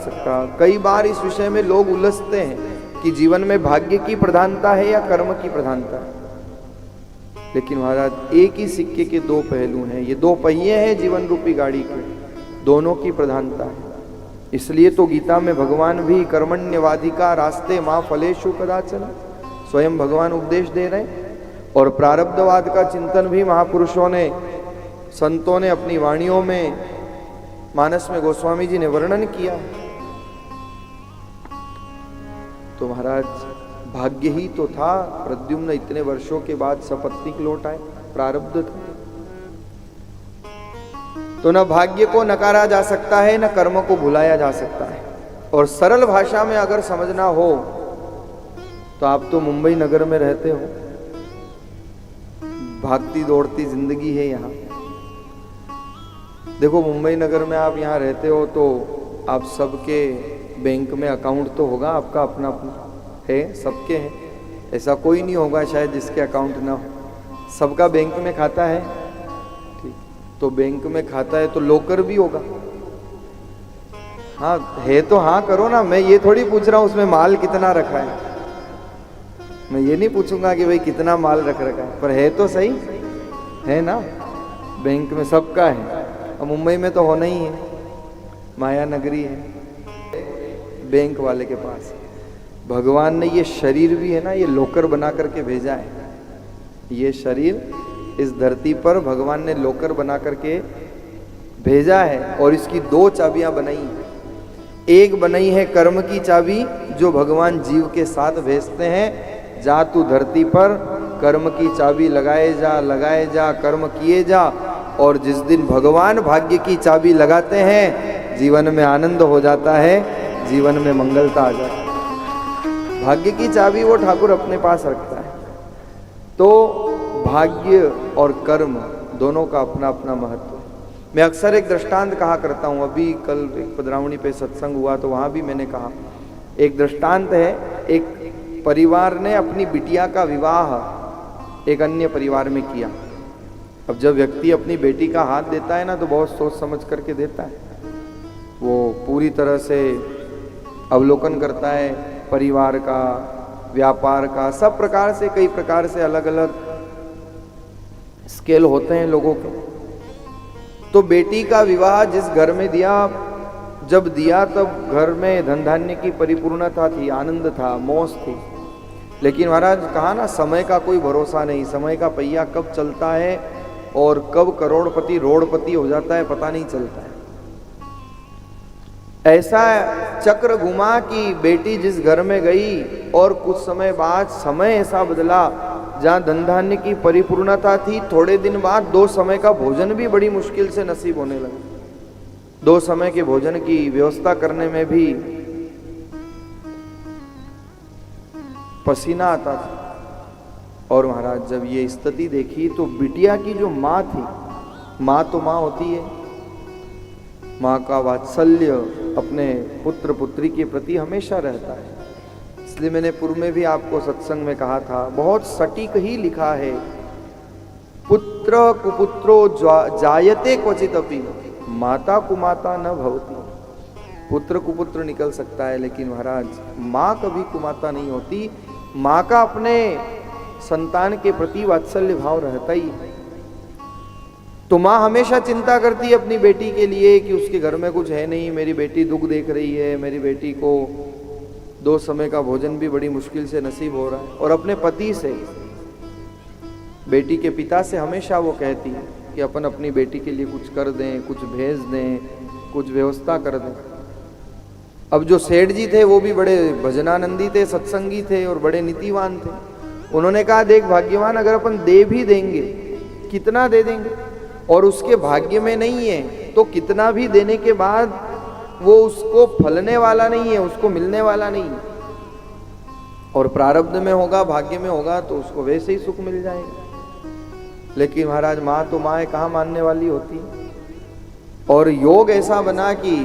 सकता। कई बार इस विषय में लोग उलझते हैं कि जीवन में भाग्य की प्रधानता है या कर्म की प्रधानता है। लेकिन महाराज एक ही सिक्के के दो पहलू हैं, ये दो पहिए हैं जीवन रूपी गाड़ी के, दोनों की प्रधानता है। इसलिए तो गीता में भगवान भी कर्मण्यवाधिका रास्ते मां फलेषु कदाचन स्वयं भगवान उपदेश दे रहे हैं। और प्रारब्धवाद का चिंतन भी महापुरुषों ने, संतों ने अपनी वाणियों में, मानस में गोस्वामी जी ने वर्णन किया। तो महाराज भाग्य ही तो था, प्रद्युम्न इतने वर्षों के बाद सपत्नीक लौट आए, प्रारब्ध था। तो न भाग्य को नकारा जा सकता है, न कर्म को भुलाया जा सकता है। और सरल भाषा में अगर समझना हो तो आप तो मुंबई नगर में रहते हो, भागती दौड़ती जिंदगी है यहाँ। देखो मुंबई नगर में आप यहाँ रहते हो तो आप सबके बैंक में अकाउंट तो होगा, आपका अपना अपना है, सबके हैं। ऐसा कोई नहीं होगा शायद जिसके अकाउंट ना हो, सबका बैंक में खाता है। ठीक, तो बैंक में खाता है तो लॉकर भी होगा। हाँ है तो हाँ करो ना, मैं ये थोड़ी पूछ रहा हूँ उसमें माल कितना रखा है, मैं ये नहीं पूछूंगा कि भाई कितना माल रख रखा है, पर है तो सही है ना, बैंक में सबका है। अब मुंबई में तो होना ही है, माया नगरी है बैंक वाले के पास। भगवान ने ये शरीर भी है ना, ये लॉकर बना करके भेजा है। ये शरीर इस धरती पर भगवान ने लॉकर बना करके भेजा है और इसकी दो चाबियां बनाई हैं। एक बनाई है कर्म की चाबी, जो भगवान जीव के साथ भेजते हैं, जा तू धरती पर कर्म की चाबी लगाए जा, कर्म किए जा। और जिस दिन भगवान भाग्य की चाबी लगाते हैं, जीवन में आनंद हो जाता है, जीवन में मंगलता आ जाती है। भाग्य की चाबी वो ठाकुर अपने पास रखता है। तो भाग्य और कर्म दोनों का अपना अपना महत्व है। मैं अक्सर एक दृष्टांत कहा करता हूँ, अभी कल एक पदरावणी पे सत्संग हुआ तो वहाँ भी मैंने कहा, एक दृष्टांत है, एक परिवार ने अपनी बिटिया का विवाह एक अन्य परिवार में किया। अब जब व्यक्ति अपनी बेटी का हाथ देता है ना तो बहुत सोच समझ करके देता है, वो पूरी तरह से अवलोकन करता है परिवार का, व्यापार का, सब प्रकार से, कई प्रकार से अलग अलग स्केल होते हैं लोगों के। तो बेटी का विवाह जिस घर में दिया, जब दिया तब घर में धन धान्य की परिपूर्णता थी, आनंद था, मौज थी। लेकिन महाराज कहा ना, समय का कोई भरोसा नहीं, समय का पहिया कब चलता है और कब करोड़पति रोड़पति हो जाता है पता नहीं चलता है। ऐसा चक्र घुमा कि बेटी जिस घर में गई और कुछ समय बाद समय ऐसा बदला, जहां धन धान्य की परिपूर्णता थी, थोड़े दिन बाद दो समय का भोजन भी बड़ी मुश्किल से नसीब होने लगा। दो समय के भोजन की व्यवस्था करने में भी पसीना आता था। और महाराज जब ये स्थिति देखी तो बिटिया की जो माँ थी, माँ तो माँ होती है, माँ का वात्सल्य अपने पुत्र पुत्री के प्रति हमेशा रहता है। इसलिए मैंने पूर्व में भी आपको सत्संग में कहा था, बहुत सटीक ही लिखा है, पुत्र कुपुत्रो जायते क्वचित अपि माता कुमाता न भवती। पुत्र कुपुत्र निकल सकता है, लेकिन महाराज माँ कभी कुमाता नहीं होती। माँ का अपने संतान के प्रति वात्सल्य भाव रहता ही है। तो माँ हमेशा चिंता करती है अपनी बेटी के लिए कि उसके घर में कुछ है नहीं, मेरी बेटी दुख देख रही है, मेरी बेटी को दो समय का भोजन भी बड़ी मुश्किल से नसीब हो रहा है। और अपने पति से, बेटी के पिता से हमेशा वो कहती है कि अपन अपनी बेटी के लिए कुछ कर दें, कुछ भेज दें, कुछ व्यवस्था कर दें। अब जो सेठ जी थे वो भी बड़े भजनानंदी थे, सत्संगी थे और बड़े नीतिवान थे। उन्होंने कहा, देख भाग्यवान, अगर अपन दे भी देंगे, कितना दे देंगे, और उसके भाग्य में नहीं है तो कितना भी देने के बाद वो उसको फलने वाला नहीं है, उसको मिलने वाला नहीं है। और प्रारब्ध में होगा, भाग्य में होगा तो उसको वैसे ही सुख मिल जाएगा। लेकिन महाराज माँ तो माँ है, कहाँ मानने वाली होती है। और योग ऐसा बना कि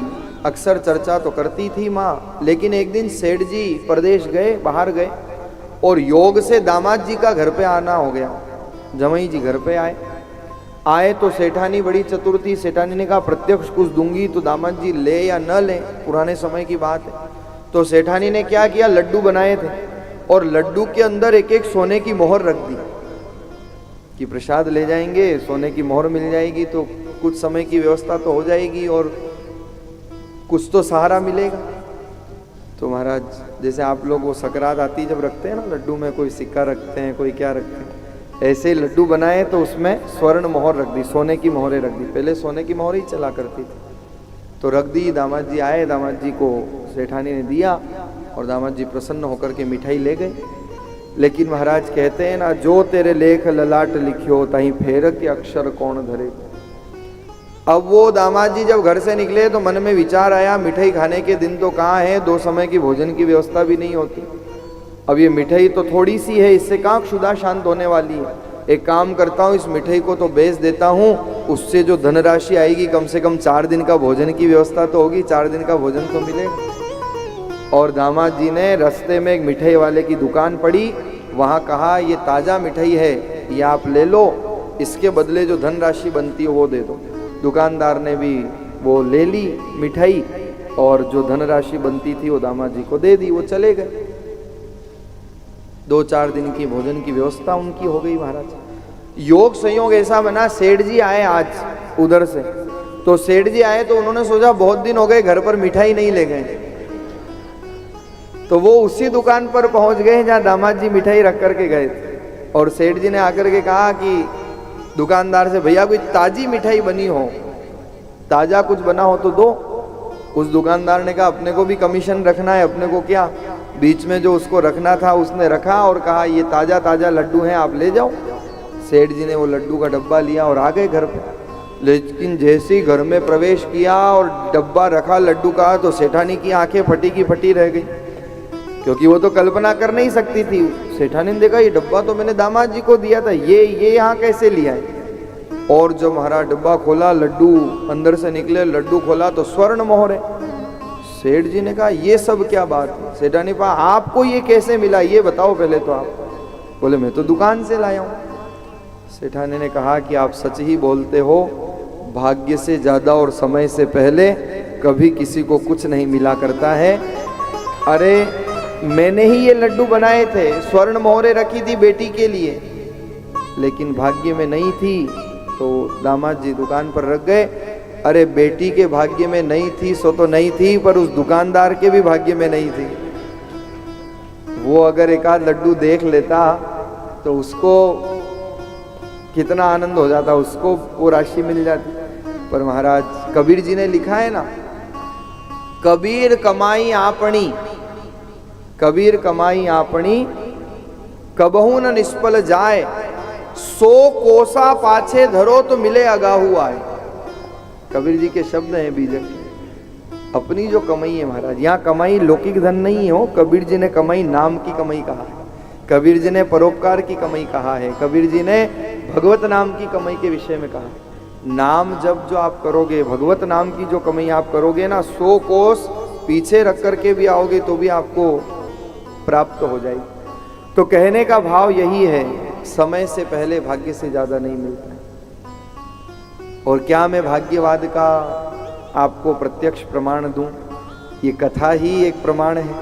अक्सर चर्चा तो करती थी माँ, लेकिन एक दिन सेठ जी प्रदेश गए, बाहर गए, और योग से दामाद जी का घर पे आना हो गया। जमाई जी घर पे आए आए तो सेठानी बड़ी चतुर थी, सेठानी ने कहा प्रत्यक्ष कुछ दूंगी तो दामाद जी ले या न ले, पुराने समय की बात है। तो सेठानी ने क्या किया, लड्डू बनाए थे और लड्डू के अंदर एक एक सोने की मोहर रख दी कि प्रसाद ले जाएंगे, सोने की मोहर मिल जाएगी तो कुछ समय की व्यवस्था तो हो जाएगी और कुछ तो सहारा मिलेगा। तो महाराज जैसे आप लोग वो सकरात आती जब रखते हैं ना लड्डू में, कोई सिक्का रखते हैं कोई क्या रखते हैं, ऐसे ही लड्डू बनाए तो उसमें स्वर्ण मोहर रख दी, सोने की मोहरें रख दी। पहले सोने की मोहर ही चला करती थी, तो रख दी। दामाद जी आए, दामाद जी को सेठानी ने दिया और दामाद जी प्रसन्न होकर के मिठाई ले गए। लेकिन महाराज कहते हैं ना, जो तेरे लेख ललाट लिखियो ताही फेर के अक्षर कौन धरे। अब वो दामाद जी जब घर से निकले तो मन में विचार आया, मिठाई खाने के दिन तो कहाँ है, 2 समय की भोजन की व्यवस्था भी नहीं होती। अब ये मिठाई तो थोड़ी सी है, इससे कहाँ क्षुधा शांत होने वाली है। एक काम करता हूँ, इस मिठाई को तो बेच देता हूँ, उससे जो धनराशि आएगी कम से कम 4 दिन का भोजन की व्यवस्था तो होगी, 4 दिन का भोजन तो मिलेगा। और दामाद जी ने रास्ते में एक मिठाई वाले की दुकान पड़ी, वहाँ कहा ये ताज़ा मिठाई है, ये आप ले लो, इसके बदले जो धनराशि बनती है वो दे दो। दुकानदार ने भी वो ले ली मिठाई और जो धनराशि बनती थी वो दामाद जी को दे दी, वो चले गए। 2-4 दिन की भोजन की व्यवस्था उनकी हो गई। महाराज योग संयोग ऐसा बना, सेठ जी आए आज उधर से, तो सेठ जी आए तो उन्होंने सोचा बहुत दिन हो गए घर पर मिठाई नहीं ले गए, तो वो उसी दुकान पर पहुंच गए जहां दामाद जी मिठाई रख करके गए थे। और सेठ जी ने आकर के कहा कि दुकानदार से, भैया कोई ताजी मिठाई बनी हो, ताजा कुछ बना हो तो दो। उस दुकानदार ने कहा अपने को भी कमीशन रखना है, अपने को क्या। बीच में जो उसको रखना था उसने रखा और कहा ये ताजा ताजा लड्डू हैं, आप ले जाओ। सेठ जी ने वो लड्डू का डब्बा लिया और आ गए घर पे। लेकिन जैसे ही घर में प्रवेश किया और डब्बा रखा लड्डू का, तो सेठानी की आंखें फटी की फटी रह गई, क्योंकि वो तो कल्पना कर नहीं सकती थी। सेठानी ने देखा ये डब्बा तो मैंने दामाद जी को दिया था, ये यहाँ कैसे लिया है। और जब महाराज डब्बा खोला, लड्डू अंदर से निकले, लड्डू खोला तो स्वर्ण मोहर है। सेठ जी ने कहा ये सब क्या बात है। सेठानी कहा आपको ये कैसे मिला, ये बताओ पहले तो आप। बोले मैं तो दुकान से लाया हूँ। सेठानी ने कहा कि आप सच ही बोलते हो, भाग्य से ज्यादा और समय से पहले कभी किसी को कुछ नहीं मिला करता है। अरे मैंने ही ये लड्डू बनाए थे, स्वर्ण मोहरें रखी थी बेटी के लिए, लेकिन भाग्य में नहीं थी तो दामाद जी दुकान पर रख गए। अरे बेटी के भाग्य में नहीं थी सो तो नहीं थी, पर उस दुकानदार के भी भाग्य में नहीं थी। वो अगर एक आध लड्डू देख लेता तो उसको कितना आनंद हो जाता, उसको वो राशि मिल जाती। पर महाराज कबीर जी ने लिखा है ना, कबीर कमाई आपनी, कबीर कमाई आपनी कबहू न निष्फल जाए, 100 कोसा पाछे धरो तो मिले अगाहू आए। कबीर जी के शब्द हैं बीजक। अपनी जो कमाई है महाराज, यहाँ कमाई लौकिक धन नहीं हो, कबीर जी ने कमाई नाम की कमाई कहा है, कबीर जी ने परोपकार की कमाई कहा है, कबीर जी ने भगवत नाम की कमाई के विषय में कहा है। नाम जब जो आप करोगे, भगवत नाम की जो कमाई आप करोगे ना, 100 कोस पीछे रख करके भी आओगे तो भी आपको प्राप्त हो जाएगी। तो कहने का भाव यही है, समय से पहले भाग्य से ज्यादा नहीं मिलता है। और क्या मैं भाग्यवाद का आपको प्रत्यक्ष प्रमाण दूं? ये कथा ही एक प्रमाण है।